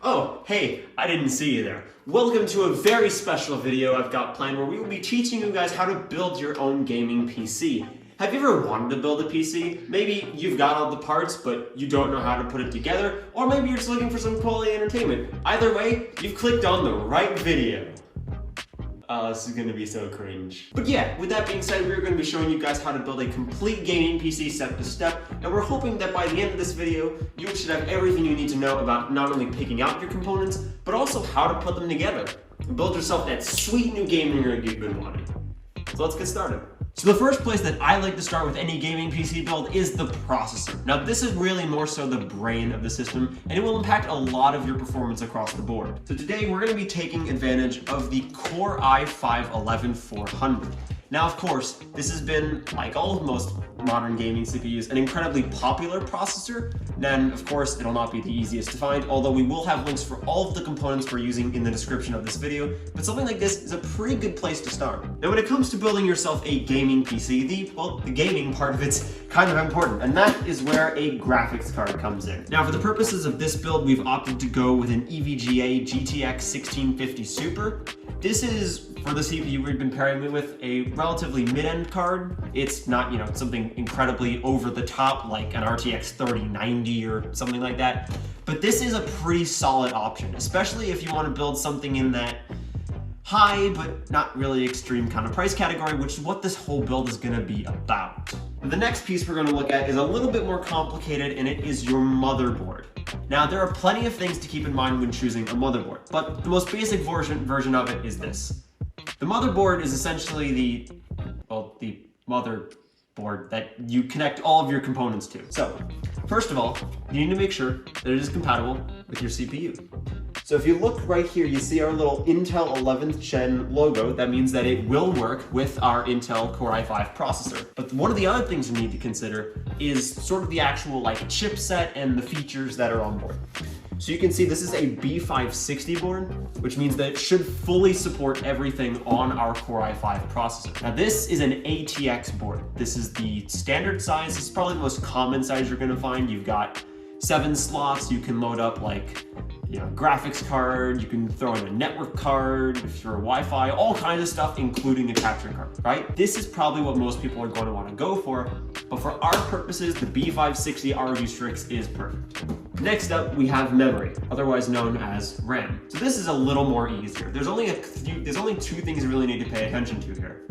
Oh, hey, I didn't see you there. Welcome to a very special video I've got planned where we will be teaching you guys how to build your own gaming PC. Have you ever wanted to build a PC? Maybe you've got all the parts, but you don't know how to put it together, or maybe you're just looking for some quality entertainment. Either way, you've clicked on the right video. This is gonna be so cringe. But yeah, with that being said, we're gonna be showing you guys how to build a complete gaming PC step to step, and we're hoping that by the end of this video, you should have everything you need to know about not only picking out your components, but also how to put them together and build yourself that sweet new gaming rig you've been wanting. So let's get started. So the first place that I like to start with any gaming PC build is the processor. Now this is really more so the brain of the system, and it will impact a lot of your performance across the board. So today we're going to be taking advantage of the Core i5-11400. Now of course, this has been, like all of most modern gaming CPUs, an incredibly popular processor. Then of course, it'll not be the easiest to find, although we will have links for all of the components we're using in the description of this video, but something like this is a pretty good place to start. Now when it comes to building yourself a gaming PC, the gaming part of it's kind of important, and that is where a graphics card comes in. Now for the purposes of this build, we've opted to go with an EVGA GTX 1650 Super. This is, for the CPU we've been pairing it with, a relatively mid-end card. It's not, something incredibly over the top like an RTX 3090 or something like that. But this is a pretty solid option, especially if you want to build something in that high but not really extreme kind of price category, which is what this whole build is going to be about. The next piece we're going to look at is a little bit more complicated, and it is your motherboard. Now, there are plenty of things to keep in mind when choosing a motherboard, but the most basic version of it is this. The motherboard is essentially the motherboard that you connect all of your components to. So, first of all, you need to make sure that it is compatible with your CPU. So if you look right here, you see our little Intel 11th Gen logo. That means that it will work with our Intel Core i5 processor. But one of the other things you need to consider is sort of the actual chipset and the features that are on board. So you can see this is a B560 board, which means that it should fully support everything on our Core i5 processor. Now this is an ATX board. This is the standard size. This is probably the most common size you're gonna find. You've got 7 slots. You can load up graphics card, you can throw in a network card, if you're Wi-Fi, all kinds of stuff, including a capture card, right? This is probably what most people are going to want to go for, but for our purposes, the B560 ROG Strix is perfect. Next up, we have memory, otherwise known as RAM. So this is a little more easier. There's only two things you really need to pay attention to here.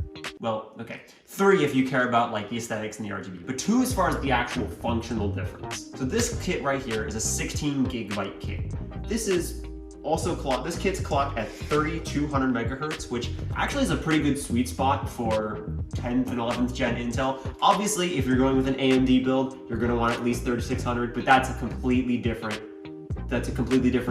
Well, okay, 3 if you care about the aesthetics and the RGB, but 2 as far as the actual functional difference. So this kit right here is a 16 gigabyte kit. This kit's clocked at 3200 megahertz, which actually is a pretty good sweet spot for 10th and 11th gen Intel. Obviously, if you're going with an AMD build, you're going to want at least 3600, but that's a completely different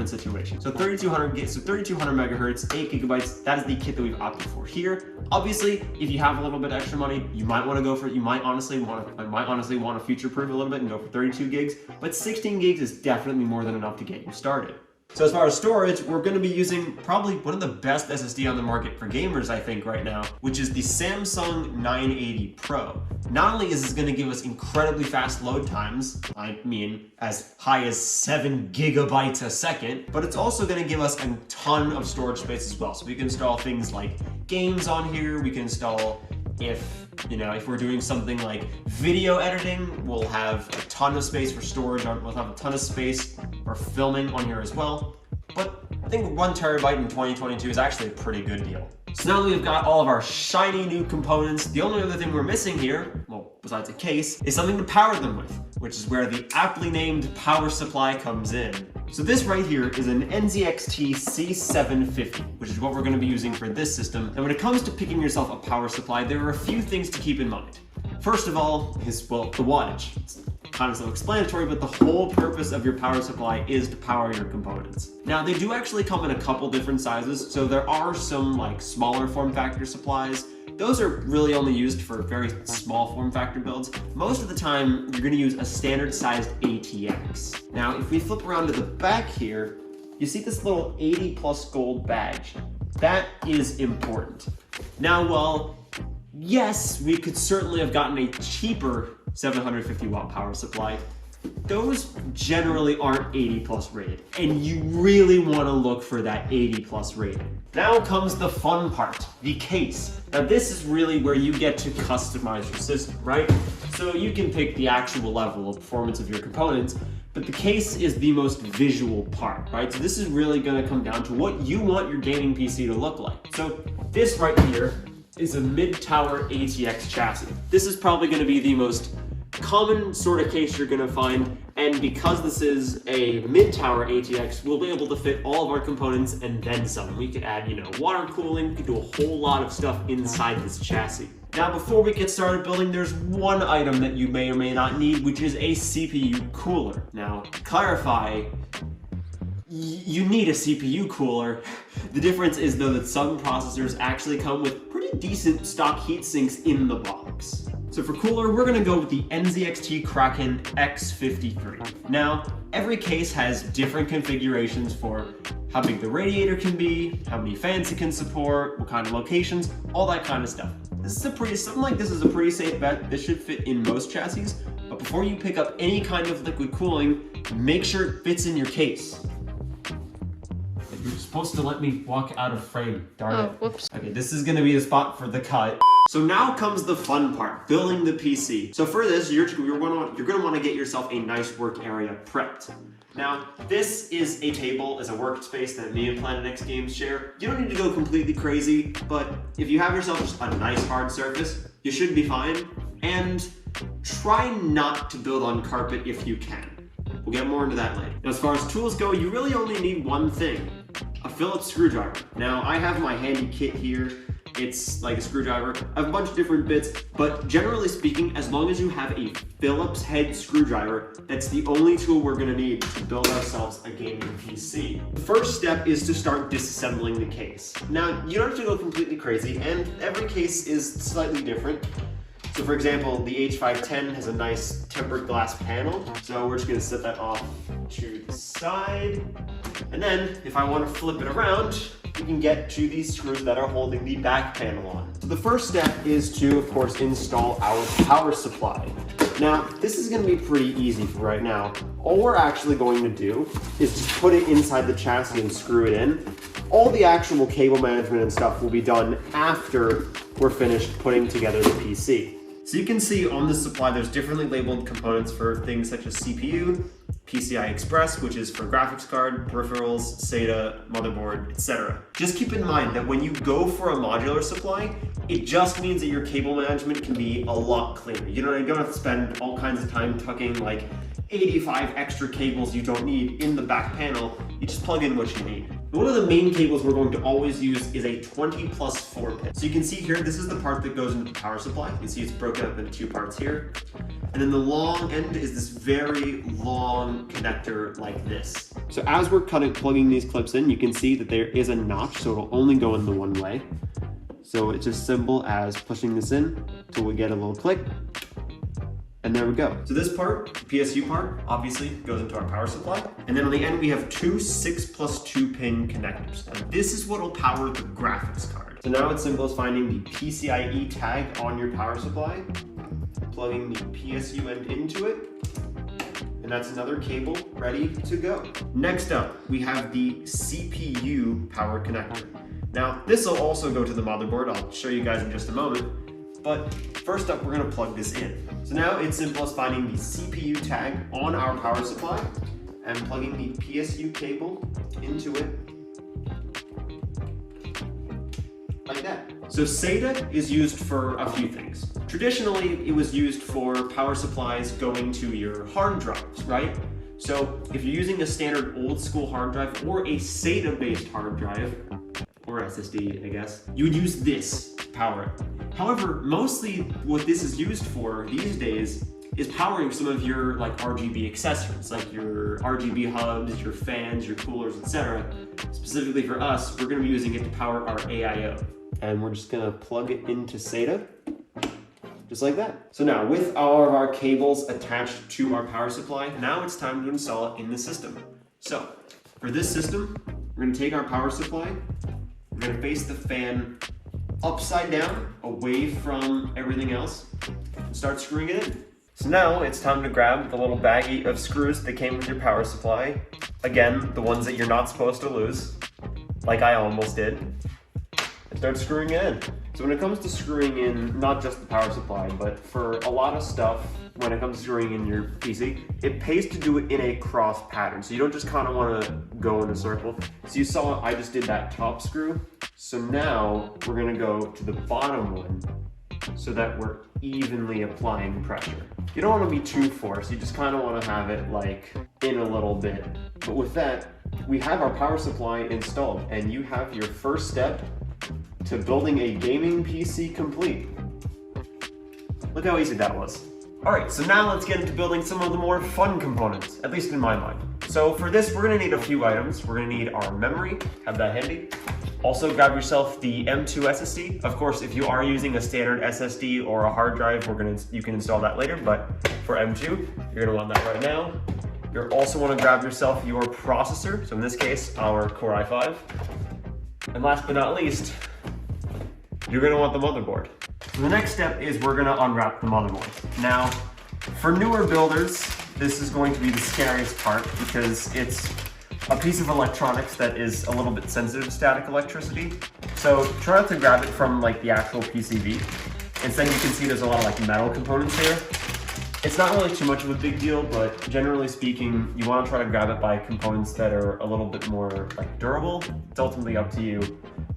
situation. So 3200 megahertz, 8 gigabytes, that is the kit that we've opted for here. Obviously, if you have a little bit extra money, you might want to go for it. You might honestly want to future-proof a little bit and go for 32 gigs, but 16 gigs is definitely more than enough to get you started. So as far as storage, we're going to be using probably one of the best SSD on the market for gamers, I think, right now, which is the Samsung 980 Pro. Not only is this going to give us incredibly fast load times, I mean, as high as 7 gigabytes a second, but it's also going to give us a ton of storage space as well. So we can install things like games on here, we can install, if we're doing something like video editing, we'll have a ton of space for storage, we'll have a ton of space for filming on here as well. But I think 1 terabyte in 2022 is actually a pretty good deal. So now that we've got all of our shiny new components, the only other thing we're missing here, well, besides a case, is something to power them with, which is where the aptly named power supply comes in. So this right here is an NZXT C750, which is what we're going to be using for this system. And when it comes to picking yourself a power supply, there are a few things to keep in mind. First of all is, well, the wattage. It's kind of self-explanatory, but the whole purpose of your power supply is to power your components. Now, they do actually come in a couple different sizes, so there are some smaller form factor supplies. Those are really only used for very small form factor builds. Most of the time, you're going to use a standard sized ATX. Now, if we flip around to the back here, you see this little 80 plus gold badge. That is important. Now, well, yes, we could certainly have gotten a cheaper 750 watt power supply. those generally aren't 80 plus rated, and you really want to look for that 80 plus rating. Now comes the fun part, the case. Now this is really where you get to customize your system, right? So you can pick the actual level of performance of your components, but the case is the most visual part, right? So this is really going to come down to what you want your gaming PC to look like. So this right here is a mid-tower ATX chassis. This is probably going to be the most common sort of case you're going to find, and because this is a mid-tower ATX, we'll be able to fit all of our components and then some. We could add, water cooling, we could do a whole lot of stuff inside this chassis. Now, before we get started building, there's one item that you may or may not need, which is a CPU cooler. Now, to clarify, you need a CPU cooler. The difference is, though, that some processors actually come with pretty decent stock heat sinks in the box. So for cooler, we're gonna go with the NZXT Kraken X53. Now, every case has different configurations for how big the radiator can be, how many fans it can support, what kind of locations, all that kind of stuff. Something like this is a pretty safe bet. This should fit in most chassis, but before you pick up any kind of liquid cooling, make sure it fits in your case. You're supposed to let me walk out of frame, darn it. Whoops. Okay, this is gonna be the spot for the cut. So now comes the fun part, building the PC. So for this, you're gonna wanna get yourself a nice work area prepped. Now, this is a table, is a workspace that me and PlanetXGames share. You don't need to go completely crazy, but if you have yourself just a nice hard surface, you should be fine. And try not to build on carpet if you can. We'll get more into that later. Now, as far as tools go, you really only need one thing, a Phillips screwdriver. Now, I have my handy kit here. It's like a screwdriver. I have a bunch of different bits, but generally speaking, as long as you have a Phillips head screwdriver, that's the only tool we're gonna need to build ourselves a gaming PC. The first step is to start disassembling the case. Now, you don't have to go completely crazy, and every case is slightly different. So for example, the H510 has a nice tempered glass panel, so we're just gonna set that off to the side. And then, if I wanna flip it around, we can get to these screws that are holding the back panel on. So the first step is to, of course, install our power supply. Now, this is gonna be pretty easy for right now. All we're actually going to do is just put it inside the chassis and screw it in. All the actual cable management and stuff will be done after we're finished putting together the PC. So you can see on the supply, there's differently labeled components for things such as CPU, PCI Express, which is for graphics card, peripherals, SATA, motherboard, etc. Just keep in mind that when you go for a modular supply, it just means that your cable management can be a lot cleaner. You don't have to spend all kinds of time tucking like 85 extra cables you don't need in the back panel. You just plug in what you need. One of the main cables we're going to always use is a 20+4 pin. So you can see here, this is the part that goes into the power supply. You can see it's broken up into two parts here. And then the long end is this very long connector like this. So as we're plugging these clips in, you can see that there is a notch, so it'll only go in the one way. So it's as simple as pushing this in till we get a little click. And there we go. So this part, the PSU part, obviously goes into our power supply. And then on the end, we have two 6+2 pin connectors. And this is what will power the graphics card. So now it's simple as finding the PCIe tag on your power supply, plugging the PSU end into it, and that's another cable ready to go. Next up, we have the CPU power connector. Now, this will also go to the motherboard. I'll show you guys in just a moment. But first up, we're gonna plug this in. So now it's simple as finding the CPU tag on our power supply and plugging the PSU cable into it like that. So SATA is used for a few things. Traditionally, it was used for power supplies going to your hard drives, right? So if you're using a standard old school hard drive or a SATA-based hard drive, or SSD, I guess, you would use this to power it. However, mostly what this is used for these days is powering some of your like RGB accessories, like your RGB hubs, your fans, your coolers, etc. Specifically for us, we're gonna be using it to power our AIO. And we're just gonna plug it into SATA, just like that. So now, with all of our cables attached to our power supply, now it's time to install it in the system. So, for this system, we're gonna take our power supply, we're gonna face the fan upside down, away from everything else, and start screwing it in. So now it's time to grab the little baggie of screws that came with your power supply. Again, the ones that you're not supposed to lose, like I almost did, and start screwing it in. So when it comes to screwing in, not just the power supply, but for a lot of stuff, when it comes to screwing in your PC, it pays to do it in a cross pattern. So you don't just kind of want to go in a circle. So you saw I just did that top screw. So now we're gonna go to the bottom one so that we're evenly applying pressure. You don't want to be too forced, you just kind of want to have it like in a little bit. But with that, we have our power supply installed and you have your first step to building a gaming PC complete. Look how easy that was. Alright, so now let's get into building some of the more fun components, at least in my mind. So for this, we're going to need a few items. We're going to need our memory, have that handy. Also grab yourself the M2 SSD. Of course, if you are using a standard SSD or a hard drive, you can install that later, but for M2, you're gonna want that right now. You'll also wanna grab yourself your processor. So in this case, our Core i5. And last but not least, you're gonna want the motherboard. So the next step is we're gonna unwrap the motherboard. Now, for newer builders, this is going to be the scariest part because it's a piece of electronics that is a little bit sensitive to static electricity. So try not to grab it from like the actual PCB. Instead, you can see there's a lot of like metal components here. It's not really too much of a big deal, but generally speaking, you want to try to grab it by components that are a little bit more like durable. It's ultimately up to you.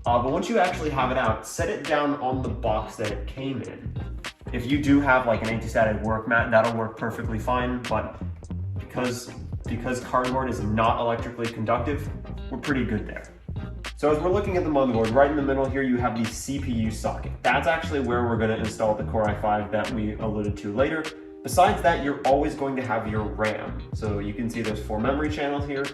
But once you actually have it out, set it down on the box that it came in. If you do have like an anti-static work mat, that'll work perfectly fine, but because cardboard is not electrically conductive, we're pretty good there. So as we're looking at the motherboard, right in the middle here you have the CPU socket. That's actually where we're going to install the Core i5 that we alluded to later. Besides that, you're always going to have your RAM. So you can see there's 4 memory channels here.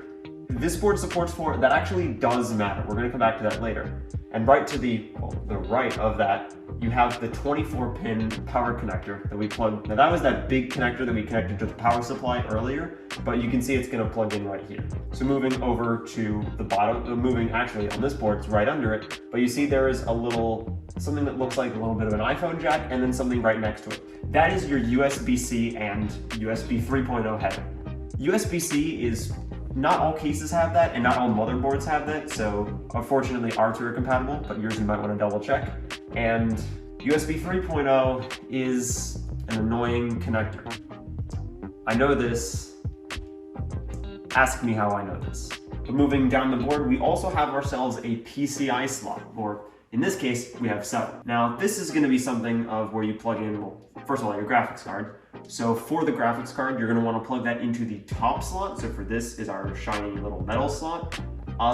This board supports 4, that actually does matter. We're going to come back to that later. And right to the right of that, you have the 24-pin power connector that we plugged. Now that was that big connector that we connected to the power supply earlier, but you can see it's going to plug in right here. So moving over to the bottom, moving actually on this board, it's right under it, but you see there is a little, something that looks like a little bit of an iPhone jack and then something right next to it. That is your USB-C and USB 3.0 header. USB-C is, not all cases have that, and not all motherboards have that, so unfortunately our two are compatible, but yours you might want to double check. And USB 3.0 is an annoying connector. I know this. Ask me how I know this. But moving down the board, we also have ourselves a PCI slot, or in this case, we have 7. Now, this is going to be something of where you plug in, well, first of all, your graphics card. So for the graphics card, you're going to want to plug that into the top slot. So for this is our shiny little metal slot.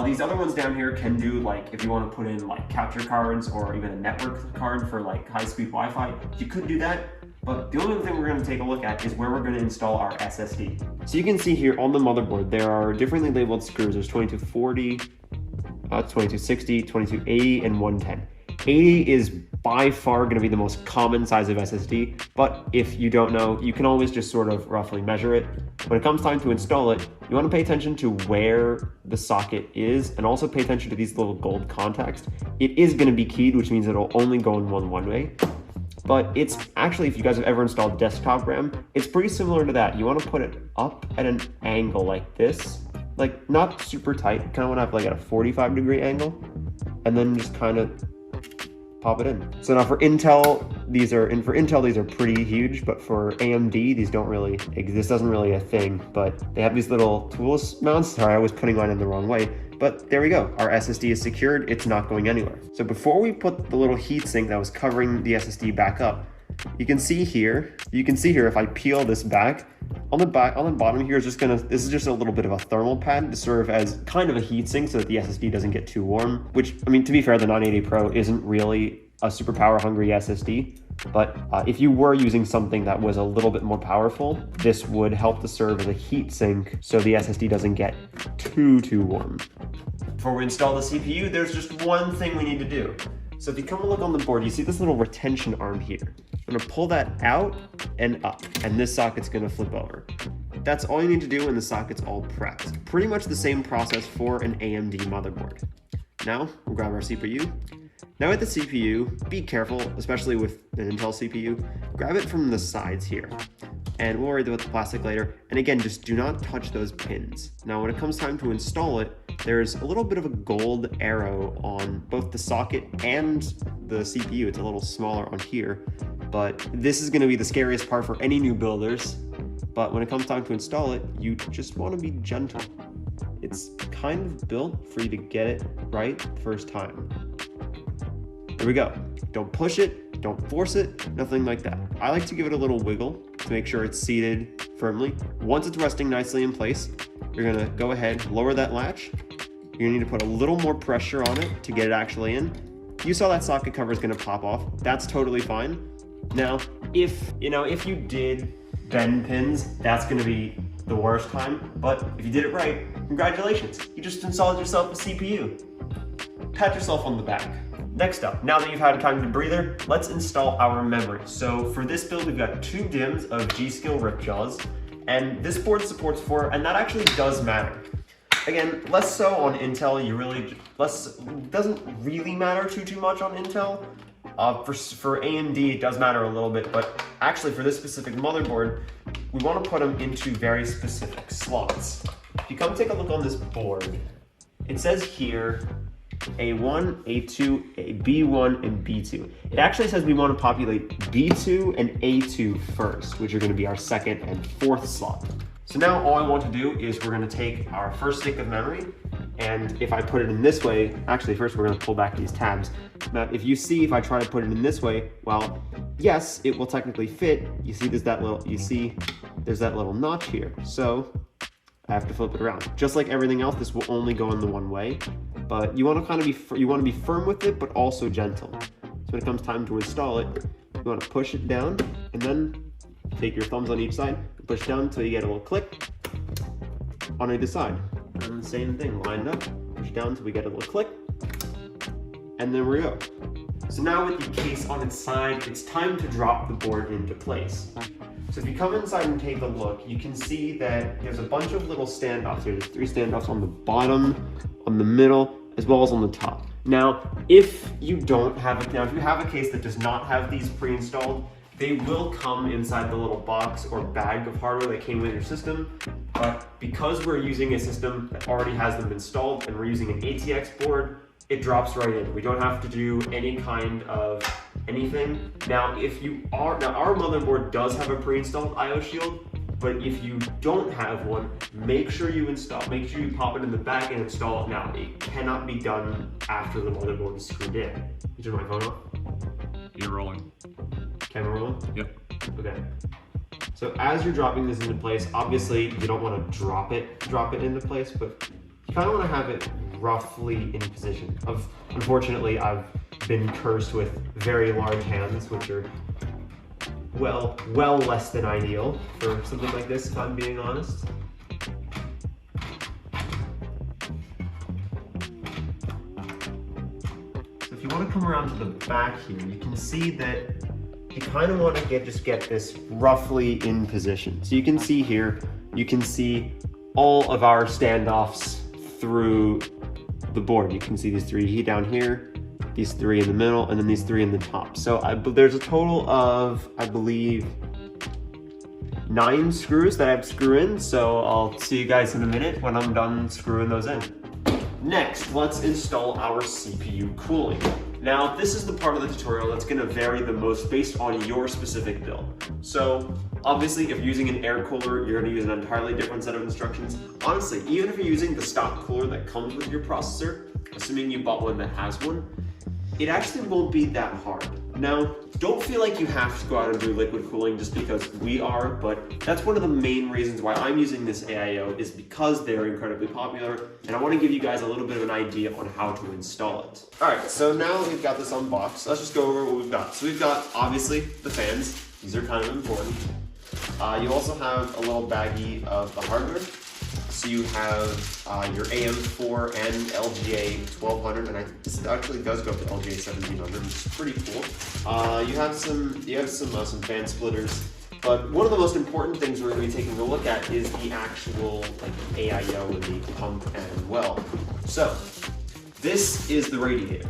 These other ones down here can do, like, if you want to put in like capture cards or even a network card for like high-speed Wi-Fi, you could do that. But the only thing we're going to take a look at is where we're going to install our SSD. So you can see here on the motherboard, there are differently labeled screws. There's 2240, 2260, 2280, and 110. 80 is by far going to be the most common size of SSD, but if you don't know, you can always just sort of roughly measure it. When it comes time to install it, you want to pay attention to where the socket is and also pay attention to these little gold contacts. It is going to be keyed, which means it'll only go in one way. But it's actually, if you guys have ever installed desktop RAM, it's pretty similar to that. You want to put it up at an angle like this, like not super tight, kind of want to have like at a 45-degree angle, and then just kind of pop it in. So now for Intel, these are pretty huge, but for AMD, these don't really exist. This doesn't really a thing, but they have these little tools mounts. Sorry, I was putting mine in the wrong way, but there we go. Our SSD is secured. It's not going anywhere. So before we put the little heatsink that was covering the SSD back up, you can see here if I peel this back, on the bottom here is this is just a little bit of a thermal pad to serve as kind of a heatsink so that the SSD doesn't get too warm, which, I mean, to be fair, the 980 Pro isn't really a super power hungry SSD, but if you were using something that was a little bit more powerful, this would help to serve as a heatsink so the SSD doesn't get too warm. Before we install the CPU, there's just one thing we need to do. So if you come and look on the board, you see this little retention arm here. I'm gonna pull that out and up, and this socket's gonna flip over. That's all you need to do, and the socket's all prepped. Pretty much the same process for an AMD motherboard. Now, we'll grab our CPU. Now with the CPU, be careful, especially with an Intel CPU, grab it from the sides here. And we'll worry about the plastic later. And again, just do not touch those pins. Now when it comes time to install it, there's a little bit of a gold arrow on both the socket and the CPU. It's a little smaller on here, but this is gonna be the scariest part for any new builders. But when it comes time to install it, you just wanna be gentle. It's kind of built for you to get it right the first time. There we go. Don't push it, don't force it, nothing like that. I like to give it a little wiggle to make sure it's seated firmly. Once it's resting nicely in place, you're gonna go ahead, lower that latch. You're gonna need to put a little more pressure on it to get it actually in. You saw that socket cover is gonna pop off. That's totally fine. Now, if you did bend pins, that's gonna be the worst time. But if you did it right, congratulations. You just installed yourself a CPU. Pat yourself on the back. Next up, now that you've had time to breather, let's install our memory. So for this build, we've got 2 DIMMs of G-Skill Ripjaws, and this board supports 4, and that actually does matter. Again, less so on Intel, doesn't really matter too much on Intel. For AMD, it does matter a little bit, but actually for this specific motherboard, we want to put them into very specific slots. If you come take a look on this board, it says here, A1, A2, B1, and B2. It actually says we want to populate B2 and A2 first, which are going to be our 2nd and 4th slot. So now all I want to do is we're going to take our first stick of memory, and if I put it in this way, actually first we're going to pull back these tabs. Now if I try to put it in this way, well, yes, it will technically fit. You see there's that little notch here. So I have to flip it around. Just like everything else, this will only go in the one way. But you want to be firm with it, but also gentle. So when it comes time to install it, you want to push it down, and then take your thumbs on each side, and push down until you get a little click on either side. And the same thing, lined up, push down until we get a little click, and then we go. So now with the case on its side, it's time to drop the board into place. So if you come inside and take a look, you can see that there's a bunch of little standoffs here. There's 3 standoffs on the bottom, on the middle, as well as on the top. Now, if you have a case that does not have these pre-installed, they will come inside the little box or bag of hardware that came with your system. But because we're using a system that already has them installed and we're using an ATX board, it drops right in. We don't have to do any kind of anything. Now, our motherboard does have a pre-installed IO shield, but if you don't have one, make sure you pop it in the back and install it now. It cannot be done after the motherboard is screwed in. You turn my phone off? You're rolling. Camera rolling? Yep. Okay. So as you're dropping this into place, obviously you don't want to drop it into place, but you kind of want to have it roughly in position. Unfortunately, I've been cursed with very large hands, which are well less than ideal for something like this, if I'm being honest. So if you want to come around to the back here, you can see that you kind of want to just get this roughly in position. So you can see here, you can see all of our standoffs through the board. You can see these 3 down here, these 3 in the middle, and then these 3 in the top. So there's a total of, I believe, 9 screws that I have to screw in. So I'll see you guys in a minute when I'm done screwing those in. Next, let's install our CPU cooling. Now, this is the part of the tutorial that's going to vary the most based on your specific build. So, obviously, if you're using an air cooler, you're going to use an entirely different set of instructions. Honestly, even if you're using the stock cooler that comes with your processor, assuming you bought one that has one, it actually won't be that hard. Now, don't feel like you have to go out and do liquid cooling just because we are, but that's one of the main reasons why I'm using this AIO is because they're incredibly popular, and I want to give you guys a little bit of an idea on how to install it. Alright, so now we've got this unboxed, let's just go over what we've got. So we've got, obviously, the fans. These are kind of important. You also have a little baggie of the hardware. So you have your AM4 and LGA 1200, and this actually does go up to LGA 1700, which is pretty cool. You have some fan splitters, but one of the most important things we're going to be taking a look at is the actual AIO and the pump and well. So this is the radiator.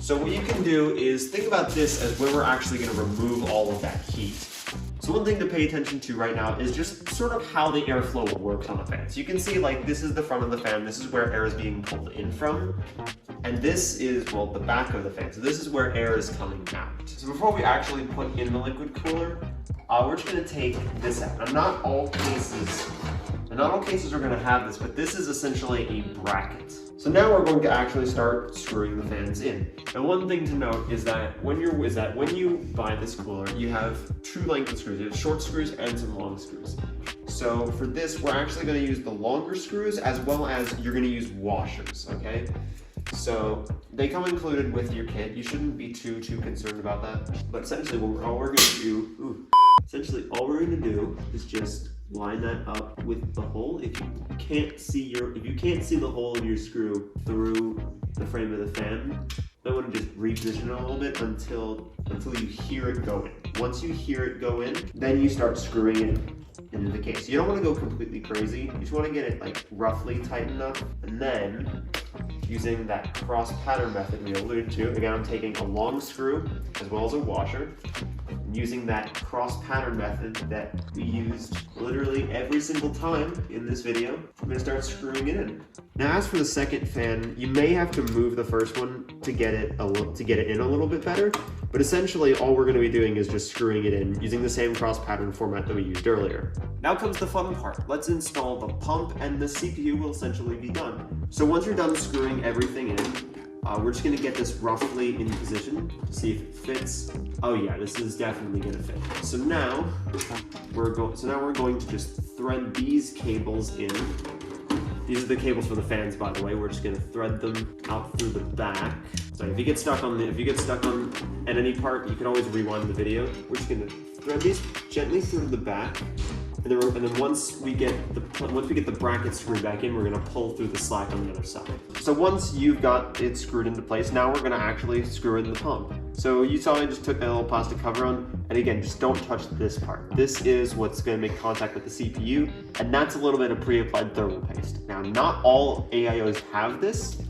So what you can do is think about this as where we're actually going to remove all of that heat. So one thing to pay attention to right now is just sort of how the airflow works on a fan. So you can see like this is the front of the fan, this is where air is being pulled in from, and this is, well, the back of the fan. So this is where air is coming out. So before we actually put in the liquid cooler, we're just going to take this out. Now not all cases are going to have this, but this is essentially a bracket. So now we're going to actually start screwing the fans in. And one thing to note is that when you buy this cooler, you have two lengths of screws. You have short screws and some long screws. So for this, we're actually going to use the longer screws as well as you're going to use washers, okay? So they come included with your kit. You shouldn't be too concerned about that. But essentially all we're going to do is just line that up with the hole. If you can't see the hole in your screw through the frame of the fan, I want to just reposition it a little bit until you hear it go in. Once you hear it go in, then you start screwing it into the case. You don't want to go completely crazy. You just want to get it like roughly tight enough, and then using that cross pattern method we alluded to, again I'm taking a long screw as well as a washer. Using that cross pattern method that we used literally every single time in this video, I'm going to start screwing it in. Now as for the second fan, you may have to move the first one to get it in a little bit better, but essentially all we're going to be doing is just screwing it in using the same cross pattern format that we used earlier. Now comes the fun part. Let's install the pump, and the CPU will essentially be done. So once you're done screwing everything in, we're just going to get this roughly in position to see if it fits. Oh yeah, this is definitely going to fit. So now we're going to just thread these cables in. These are the cables for the fans, by the way. We're just going to thread them out through the back. So if you get stuck on at any part, you can always rewind the video. We're just going to thread these gently through the back. And then once we get the bracket screwed back in, we're going to pull through the slack on the other side. So once you've got it screwed into place, now we're going to actually screw in the pump. So you saw I just took that little plastic cover on, and again, just don't touch this part. This is what's going to make contact with the CPU, and that's a little bit of pre-applied thermal paste. Now, not all AIOs have this,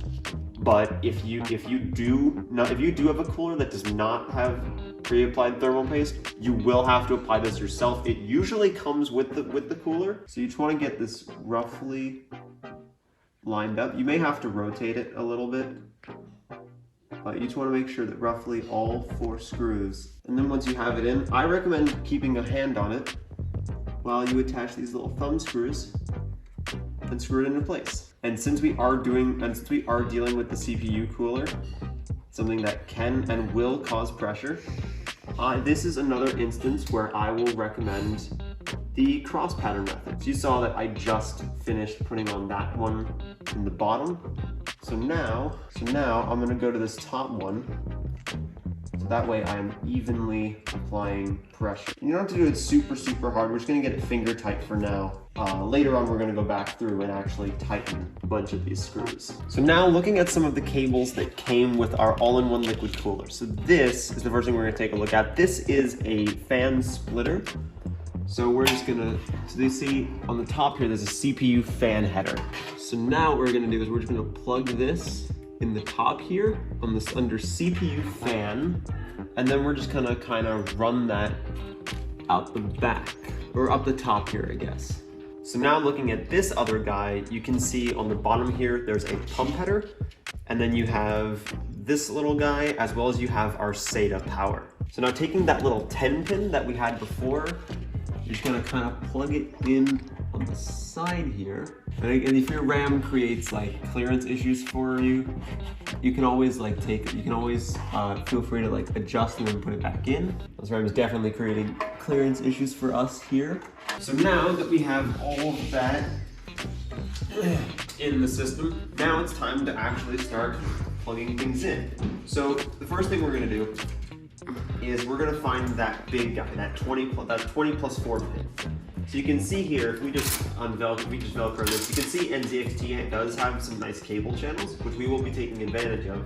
but if you do have a cooler that does not have pre-applied thermal paste, you will have to apply this yourself. It usually comes with the cooler, so you just want to get this roughly lined up. You may have to rotate it a little bit, but you just want to make sure that roughly all 4 screws. And then once you have it in, I recommend keeping a hand on it while you attach these little thumb screws and screw it into place. And since we are dealing with the CPU cooler, something that can and will cause pressure, this is another instance where I will recommend the cross pattern method. So you saw that I just finished putting on that one in the bottom. So now I'm going to go to this top one. So that way I am evenly applying pressure. You don't have to do it super hard. We're just going to get it finger tight for now. Later on, we're going to go back through and actually tighten a bunch of these screws. So now looking at some of the cables that came with our all-in-one liquid cooler. So this is the first thing we're going to take a look at. This is a fan splitter. So we're just going to, so you see on the top here, there's a CPU fan header. So now what we're going to do is we're just going to plug this in the top here on this under CPU fan, and then we're just going to kind of run that out the back, or up the top here, I guess. So now looking at this other guy, you can see on the bottom here, there's a pump header, and then you have this little guy, as well as you have our SATA power. So now taking that little 10 pin that we had before, you're just gonna kind of plug it in on the side here. And if your RAM creates like clearance issues for you, you can always feel free to like adjust and then put it back in. This RAM is definitely creating clearance issues for us here. So now that we have all of that in the system, now it's time to actually start plugging things in. So the first thing we're gonna do is we're gonna find that big guy, that 20 plus 4 pin. So you can see here, if we just Velcro this, you can see NZXT does have some nice cable channels, which we will be taking advantage of.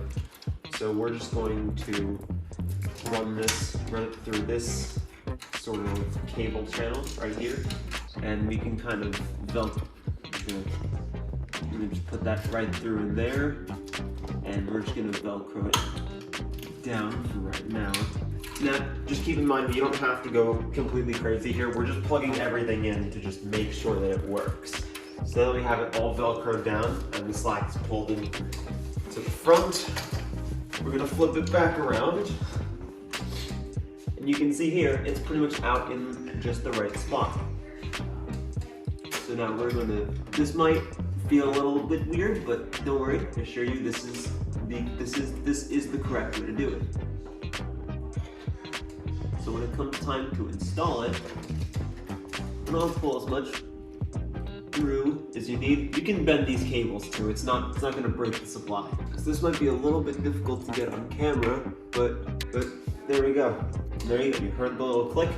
So we're just going to run it through this sort of cable channel right here, and we can kind of Velcro. I'm gonna just put that right through in there. and we're just gonna Velcro it down for right now. Now, just keep in mind, you don't have to go completely crazy here. We're just plugging everything in to just make sure that it works. So now we have it all Velcroed down and the slack is pulled in to the front. We're gonna flip it back around. And you can see here, it's pretty much out in just the right spot. So now we're gonna, this might feel a little bit weird, but don't worry, I assure you this is the correct way to do it. So when it comes time to install it, you don't have to pull as much through as you need. You can bend these cables too. It's not gonna break the supply. So this might be a little bit difficult to get on camera, but there we go. There you go. You heard the little click,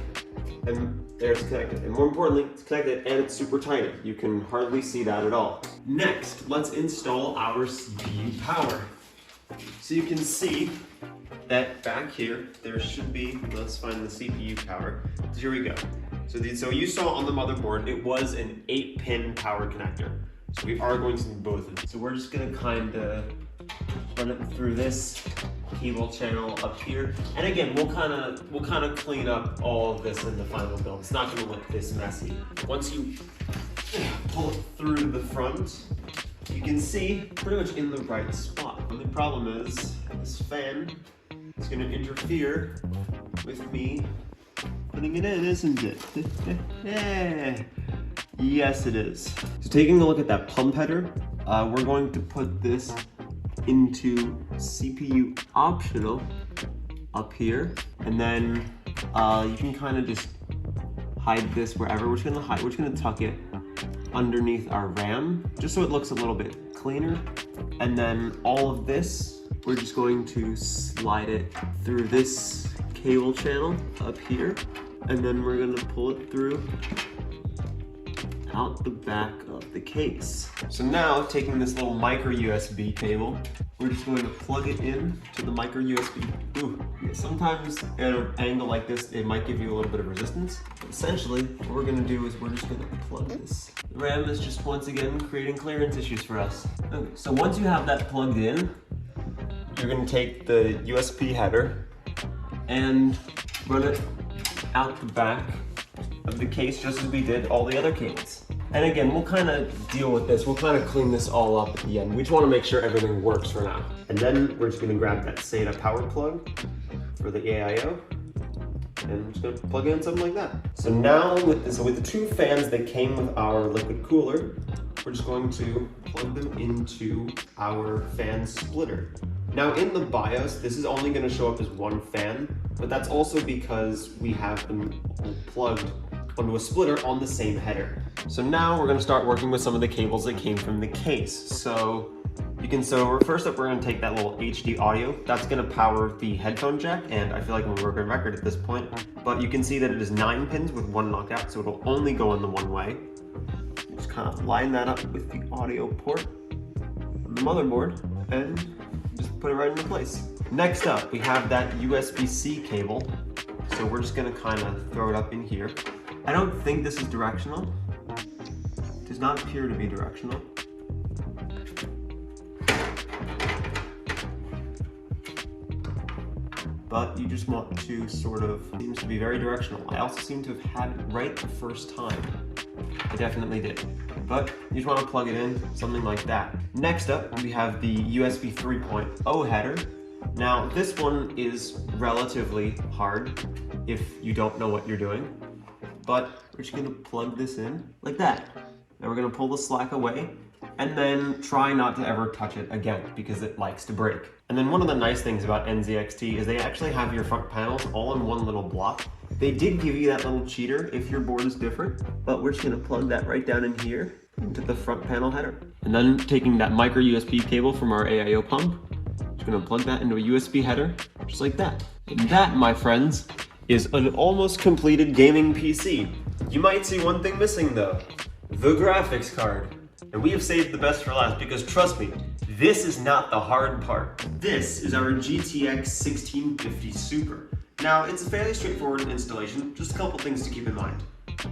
and there it's connected. And more importantly, it's connected and it's super tight. You can hardly see that at all. Next, let's install our CPU power. So you can see that back here, there should be, let's find the CPU power. So here we go. So you saw on the motherboard, it was an 8-pin power connector. So we are going to need both of them. So we're just gonna kind of run it through this cable channel up here. And again, we'll kind of clean up all of this in the final build. It's not gonna look this messy. Once you pull it through the front, you can see pretty much in the right spot. The only problem is this fan is gonna interfere with me putting it in, isn't it? Yeah. Yes, it is. So taking a look at that pump header, we're going to put this into CPU optional up here, and then you can kind of just hide this wherever. We're just gonna tuck it underneath our RAM, just so it looks a little bit cleaner. And then all of this, we're just going to slide it through this cable channel up here, and then we're gonna pull it through out the back of the case. So now, taking this little micro USB cable, we're just going to plug it in to the micro USB. Ooh, yeah, sometimes at an angle like this, it might give you a little bit of resistance. But essentially, what we're gonna do is we're just gonna plug this. The RAM is just once again creating clearance issues for us. Okay, so once you have that plugged in, you're gonna take the USB header and run it out the back of the case, just as we did all the other cables. And again, we'll kind of deal with this. We'll kind of clean this all up at the end. We just want to make sure everything works for now. And then we're just going to grab that SATA power plug for the AIO, and I'm just going to plug in something like that. So now with the two fans that came with our liquid cooler, we're just going to plug them into our fan splitter. Now in the BIOS, this is only going to show up as one fan, but that's also because we have them plugged onto a splitter on the same header. So now we're going to start working with some of the cables that came from the case. So first up, we're going to take that little HD audio. That's going to power the headphone jack, and I feel like I'm a broken record at this point, but you can see that it is 9 pins with one knockout, so it'll only go in the one way. Just kind of line that up with the audio port on the motherboard, and just put it right into place. Next up, we have that USB-C cable. So we're just gonna kind of throw it up in here. I don't think this is directional. It does not appear to be directional. But you just want to sort of, seems to be very directional. I also seem to have had it right the first time. I definitely did. But you just want to plug it in, something like that. Next up, we have the USB 3.0 header. Now, this one is relatively hard if you don't know what you're doing, but we're just gonna plug this in like that. Now we're gonna pull the slack away, and then try not to ever touch it again because it likes to break. And then one of the nice things about NZXT is they actually have your front panels all in one little block. They did give you that little cheater if your board is different, but we're just gonna plug that right down in here into the front panel header. And then taking that micro USB cable from our AIO pump, just gonna plug that into a USB header, just like that. And that, my friends, is an almost completed gaming PC. You might see one thing missing though, the graphics card. And we have saved the best for last because trust me, this is not the hard part. This is our GTX 1650 Super. Now, it's a fairly straightforward installation, just a couple things to keep in mind.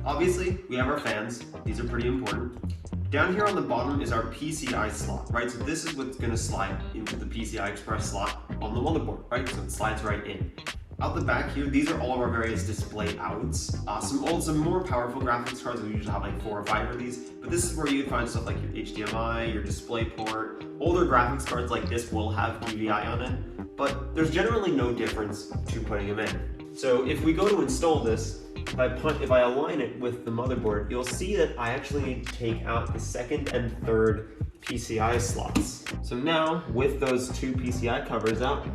Obviously, we have our fans. These are pretty important. Down here on the bottom is our PCI slot, right? So this is what's gonna slide into the PCI Express slot on the motherboard, right? So it slides right in. Out the back here, these are all of our various display outs. Some more powerful graphics cards, we usually have like 4 or 5 of these, but this is where you can find stuff like your HDMI, your DisplayPort. Older graphics cards like this will have DVI on it, but there's generally no difference to putting them in. So if we go to install this, if I align it with the motherboard, you'll see that I actually need to take out the second and third PCI slots. So now, with those 2 PCI covers out,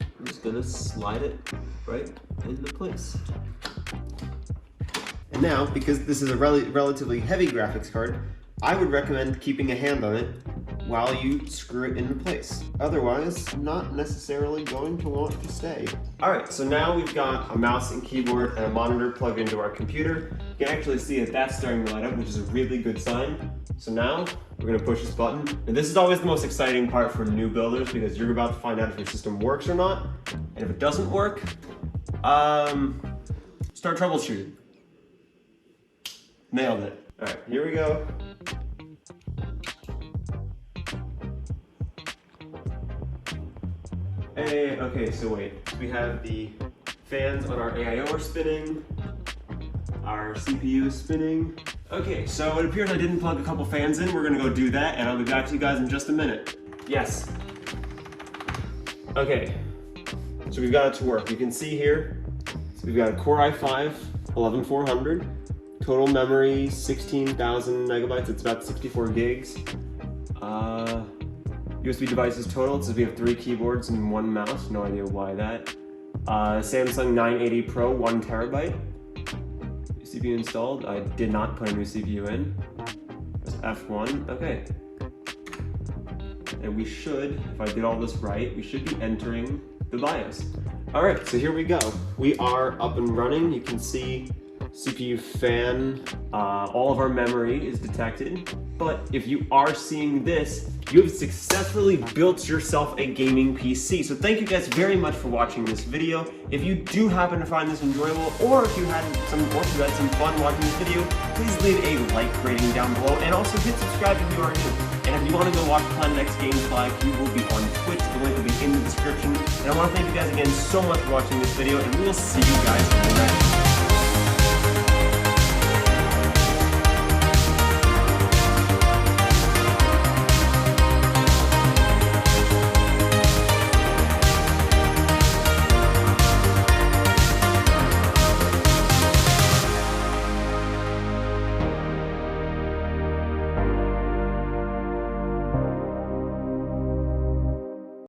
I'm just gonna slide it right into place. And now, because this is a relatively heavy graphics card, I would recommend keeping a hand on it while you screw it into place. Otherwise, not necessarily going to want to stay. All right, so now we've got a mouse and keyboard and a monitor plugged into our computer. You can actually see that that's starting to light up, which is a really good sign. So now we're gonna push this button. And this is always the most exciting part for new builders because you're about to find out if your system works or not. And if it doesn't work, start troubleshooting. Nailed it. All right, here we go. Hey, okay, so wait. We have the fans on our AIO are spinning. Our CPU is spinning. Okay, so it appears I didn't plug a couple fans in. We're gonna go do that, and I'll be back to you guys in just a minute. Yes. Okay, so we've got it to work. You can see here, so we've got a Core i5 11400. Total memory, 16,000 megabytes. It's about 64 gigs. USB devices total, it says we have 3 keyboards and 1 mouse, no idea why that. Samsung 980 Pro, 1 terabyte. CPU installed, I did not put a new CPU in. Press F1, okay. And we should, if I did all this right, we should be entering the BIOS. All right, so here we go. We are up and running. You can see CPU fan, all of our memory is detected. But if you are seeing this, you have successfully built yourself a gaming PC. So thank you guys very much for watching this video. If you do happen to find this enjoyable, or if you had some fun watching this video, please leave a like rating down below, and also hit subscribe if you are new. And if you want to go watch PlanetXGames live, we will be on Twitch. The link will be in the description. And I want to thank you guys again so much for watching this video, and we will see you guys in the next.